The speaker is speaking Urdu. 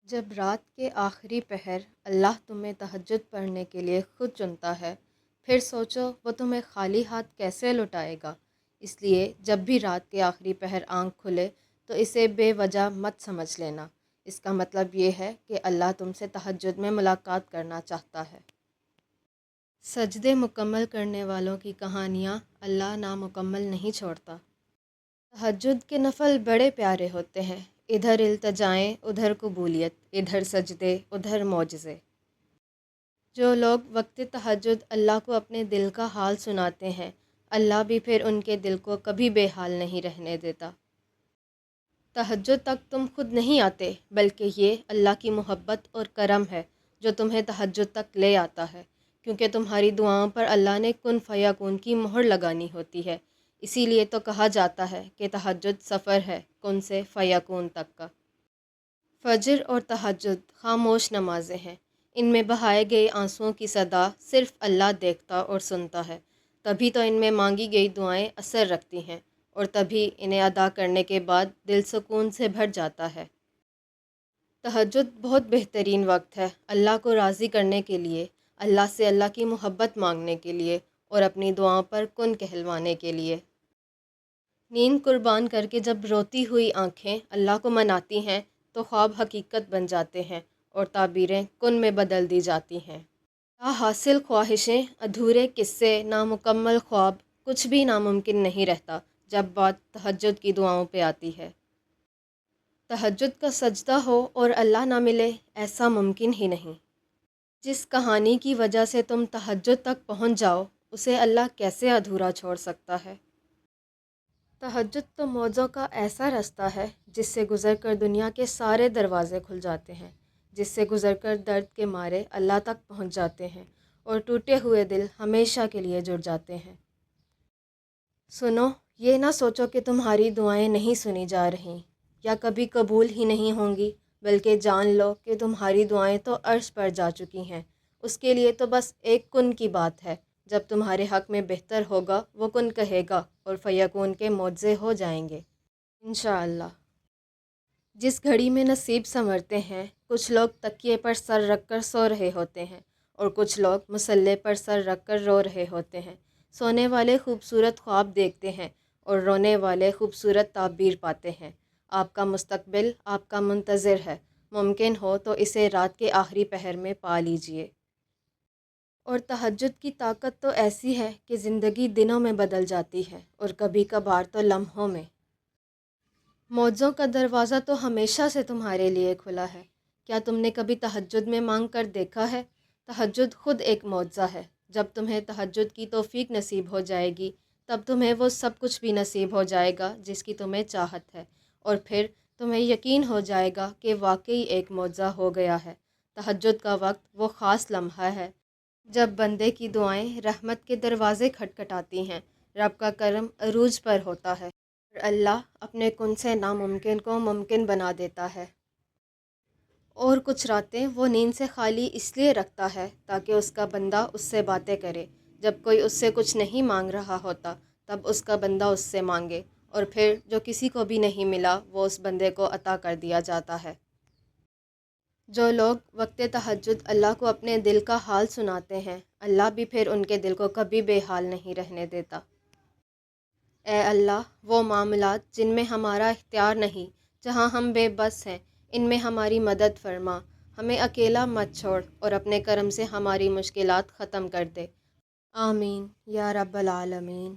جب رات کے آخری پہر اللہ تمہیں تہجد پڑھنے کے لیے خود چنتا ہے، پھر سوچو وہ تمہیں خالی ہاتھ کیسے لٹائے گا۔ اس لیے جب بھی رات کے آخری پہر آنکھ کھلے تو اسے بے وجہ مت سمجھ لینا۔ اس کا مطلب یہ ہے کہ اللہ تم سے تہجد میں ملاقات کرنا چاہتا ہے۔ سجدے مکمل کرنے والوں کی کہانیاں اللہ نامکمل نہیں چھوڑتا۔ تہجد کے نفل بڑے پیارے ہوتے ہیں، ادھر التجائیں ادھر قبولیت، ادھر سجدے ادھر معجزے۔ جو لوگ وقت تہجد اللہ کو اپنے دل کا حال سناتے ہیں، اللہ بھی پھر ان کے دل کو کبھی بے حال نہیں رہنے دیتا۔ تہجد تک تم خود نہیں آتے، بلکہ یہ اللہ کی محبت اور کرم ہے جو تمہیں تہجد تک لے آتا ہے، کیونکہ تمہاری دعاؤں پر اللہ نے کن فیکون کی مہر لگانی ہوتی ہے۔ اسی لیے تو کہا جاتا ہے کہ تہجد سفر ہے کن سے فیکون تک کا۔ فجر اور تہجد خاموش نمازیں ہیں، ان میں بہائے گئے آنسوؤں کی صدا صرف اللہ دیکھتا اور سنتا ہے۔ تبھی تو ان میں مانگی گئی دعائیں اثر رکھتی ہیں، اور تبھی انہیں ادا کرنے کے بعد دل سکون سے بھر جاتا ہے۔ تہجد بہت بہترین وقت ہے اللہ کو راضی کرنے کے لیے، اللہ سے اللہ کی محبت مانگنے کے لیے اور اپنی دعاؤں پر کن کہلوانے کے لیے۔ نیند قربان کر کے جب روتی ہوئی آنکھیں اللہ کو مناتی ہیں تو خواب حقیقت بن جاتے ہیں اور تعبیریں کن میں بدل دی جاتی ہیں۔ لا حاصل خواہشیں، ادھورے قصے، نامکمل خواب، کچھ بھی ناممکن نہیں رہتا جب بات تہجد کی دعاؤں پہ آتی ہے۔ تہجد کا سجدہ ہو اور اللہ نہ ملے، ایسا ممکن ہی نہیں۔ جس کہانی کی وجہ سے تم تہجد تک پہنچ جاؤ، اسے اللہ کیسے ادھورا چھوڑ سکتا ہے؟ تہجد تو معجزوں کا ایسا رستہ ہے جس سے گزر کر دنیا کے سارے دروازے کھل جاتے ہیں، جس سے گزر کر درد کے مارے اللہ تک پہنچ جاتے ہیں اور ٹوٹے ہوئے دل ہمیشہ کے لیے جڑ جاتے ہیں۔ سنو، یہ نہ سوچو کہ تمہاری دعائیں نہیں سنی جا رہیں یا کبھی قبول ہی نہیں ہوں گی، بلکہ جان لو کہ تمہاری دعائیں تو عرش پر جا چکی ہیں۔ اس کے لیے تو بس ایک کن کی بات ہے، جب تمہارے حق میں بہتر ہوگا وہ کن کہے گا اور فیکون کے معجزے ہو جائیں گے انشاءاللہ۔ جس گھڑی میں نصیب سنورتے ہیں، کچھ لوگ تکیے پر سر رکھ کر سو رہے ہوتے ہیں اور کچھ لوگ مصلے پر سر رکھ کر رو رہے ہوتے ہیں۔ سونے والے خوبصورت خواب دیکھتے ہیں اور رونے والے خوبصورت تعبیر پاتے ہیں۔ آپ کا مستقبل آپ کا منتظر ہے، ممکن ہو تو اسے رات کے آخری پہر میں پا لیجئے۔ اور تہجد کی طاقت تو ایسی ہے کہ زندگی دنوں میں بدل جاتی ہے اور کبھی کبھار تو لمحوں میں۔ معجزوں کا دروازہ تو ہمیشہ سے تمہارے لیے کھلا ہے۔ کیا تم نے کبھی تہجد میں مانگ کر دیکھا ہے؟ تہجد خود ایک معجزہ ہے۔ جب تمہیں تہجد کی توفیق نصیب ہو جائے گی، تب تمہیں وہ سب کچھ بھی نصیب ہو جائے گا جس کی تمہیں چاہت ہے، اور پھر تمہیں یقین ہو جائے گا کہ واقعی ایک معجزہ ہو گیا ہے۔ تہجد کا وقت وہ خاص لمحہ ہے جب بندے کی دعائیں رحمت کے دروازے کھٹکھٹاتی ہیں، رب کا کرم عروج پر ہوتا ہے اور اللہ اپنے کن سے ناممکن کو ممکن بنا دیتا ہے۔ اور کچھ راتیں وہ نیند سے خالی اس لیے رکھتا ہے تاکہ اس کا بندہ اس سے باتیں کرے۔ جب کوئی اس سے کچھ نہیں مانگ رہا ہوتا تب اس کا بندہ اس سے مانگے، اور پھر جو کسی کو بھی نہیں ملا وہ اس بندے کو عطا کر دیا جاتا ہے۔ جو لوگ وقت تہجد اللہ کو اپنے دل کا حال سناتے ہیں، اللہ بھی پھر ان کے دل کو کبھی بے حال نہیں رہنے دیتا۔ اے اللہ، وہ معاملات جن میں ہمارا اختیار نہیں، جہاں ہم بے بس ہیں، ان میں ہماری مدد فرما، ہمیں اکیلا مت چھوڑ اور اپنے کرم سے ہماری مشکلات ختم کر دے۔ آمین یا رب العالمین۔